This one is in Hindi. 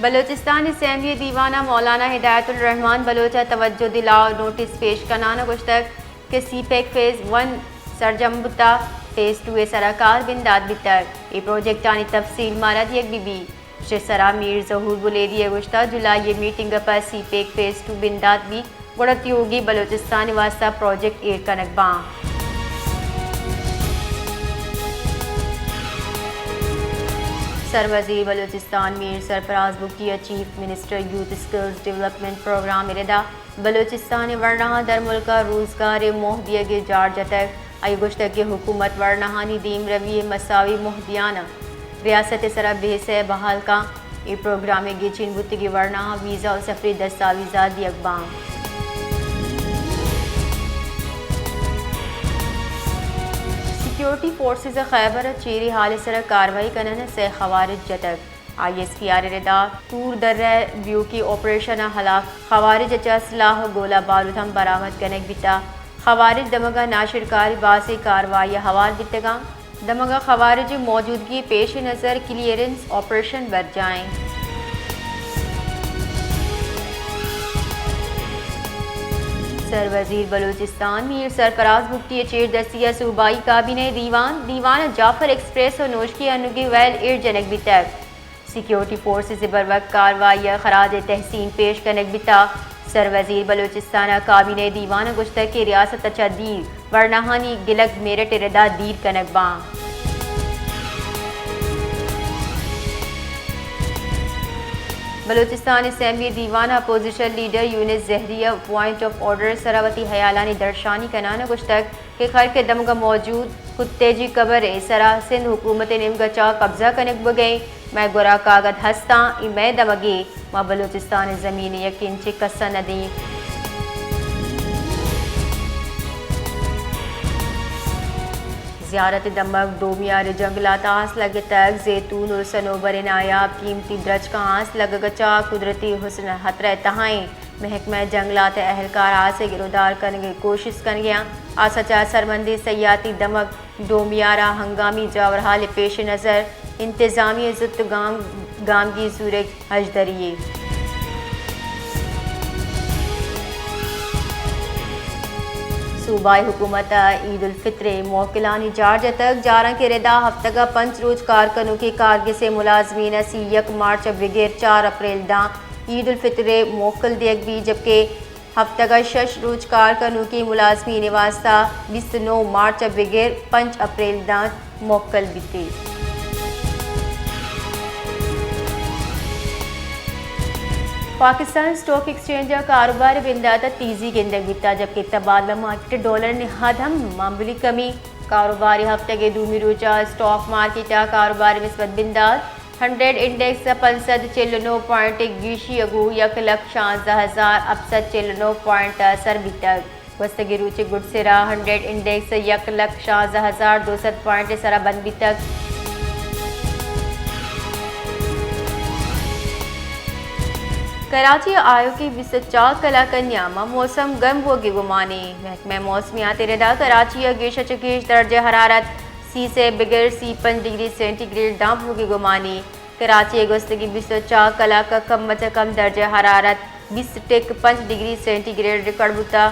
बलोचिस्तान असेंबली दीवाना मौलाना हिदायतुर रहमान बलोचा तवज्जो दिलाओ नोटिस पेश करना गुश्तक के सीपेक फेज़ 1 सरजम्बुता फेज़ 2 सराकार बिंदाद बितर ये प्रोजेक्ट आनी तफसील मारद एक बीबी शेसरा मीर जहूर बुलेदी गुश्ता जुलाई मीटिंग पर सीपेक फेज़ 2 बिंदाद भी गुड़ती होगी बलोचिस्तान वास्ता प्रोजेक्ट एड का नकबा सरवज़ीर बलोचिस्तान मीर सरफराज बुकिया chief minister youth skills development programme इरदा बलोचिस्तान वर्णहा दर मुल्का रोजगार मोहदिया के जार जतक आई गुश्तक की हुकूमत वर्णहानी दीम रवी मसावी मोहदियाना रियासत सरा बेस बहाल का ये प्रोग्राम गिचिन बुतगी वर्णहा वीज़ा और सफरी दस्तावेज़ा दी अकबाम सिक्योरिटी फोर्सेस खैबर चेरी हाल सर कार्रवाई करने से खवारिज जतक ISPR रदा टूर दर्र व्यू की ऑपरेशन हलाक खवारिज असलाह गोला बारूद हम बरामद करने बिता खवारिज दमगा नाशिरकारी बासी कार्रवाई हवाल बितगा दमगा खवारिज मौजूदगी पेश नज़र क्लियरेंस ऑपरेशन बर जाएँ। सरवज़ीर बलूचिस्तान मीर सरफराज मुफ्ती चेर दसिया सूबाई काबिने दीवान जाफर एक्सप्रेस और नोशकी अनुगी वैल एयर जनक बितक सिक्योरिटी फोर्सेस बर वक्त कार्रवाई खराज तहसीन पेश कनक बिता सरवज़ीर बलूचिस्तान काबिने दीवान गुश्तक की रियासत अच्छा दीर वर्णहानी गिलक मेरठ रदा दीर कनक बा बलूचिस्तान असेंबली दीवान अपोजिशन लीडर यूनिस जहरिया पॉइंट ऑफ ऑर्डर सरावती हयालानी दर्शानी कनाना गुश्तक के खर के दमगा मौजूद कुत्ते जी कबर सरा सिंध हुकूमत निमगचा कब्जा कनक बगई मैं गुरा कागद हस्ता मैं दमगे माँ बलूचिस्तान ज़मीन यकीन चिकसा नदी ज़ियारत दमक डोमियार जंगलात आस लगे तक जैतून और सनोबर नायाब कीमती द्रज का आस लग गचा कुदरती हुस्न हतरा तहाएँ महकमा जंगलात एहलकार आसे गिरफ्तार करने की कोशिश कर गया आसचा सरमंदी सयाती दमक डोमियारा हंगामी जावरहाल पेश नज़र इंतज़ामी ज़ुत गाम की सूरज हजदरिए सूबाई हुकूमत ईद उल फित्र मौकिलानी जार तक जारा के रदा हफ्तगा 5 रोज कारकनों की कारगे से मुलाजमीन सी 1 मार्च बगैर 4 अप्रैल दा ईद उल फित्र मोकल देख भी जबकि हफ्तगा 6 रोज कारकनों की मुलाजमीन वास्ता 29 मार्च बगैर 5 अप्रैल दा मोकल बीते। पाकिस्तान स्टॉक एक्सचेंज कारोबार बिंदाता तेजी के अंदर बीता जबकि तबादला मार्केट डॉलर ने हदम मामूली कमी कारोबारी हफ्ते के दूसरी रोजा स्टॉक मार्केट कारोबार निस्बत बिंदाज 100 इंडेक्स 549 गिशी अगू 1,56,000 अफसद 49 सर बीतक वस्तगी रुचि गुडसिरा 100 इंडेक्स 1,56,200 सरा बंद बीतक कराची आयो की 24 कला कन्यामा मौसम गर्म होगी गुमानी महकमा मौसमियात रदा कराची गेश चकेश दर्ज हरारत सी से बगैर सी 5 डिग्री सेंटीग्रेड दाम होगी गुमानी कराची अगस्तगी 24 कला का कम से कम दर्ज हरारत 20.5 डिग्री सेंटीग्रेड रिकॉर्ड बुता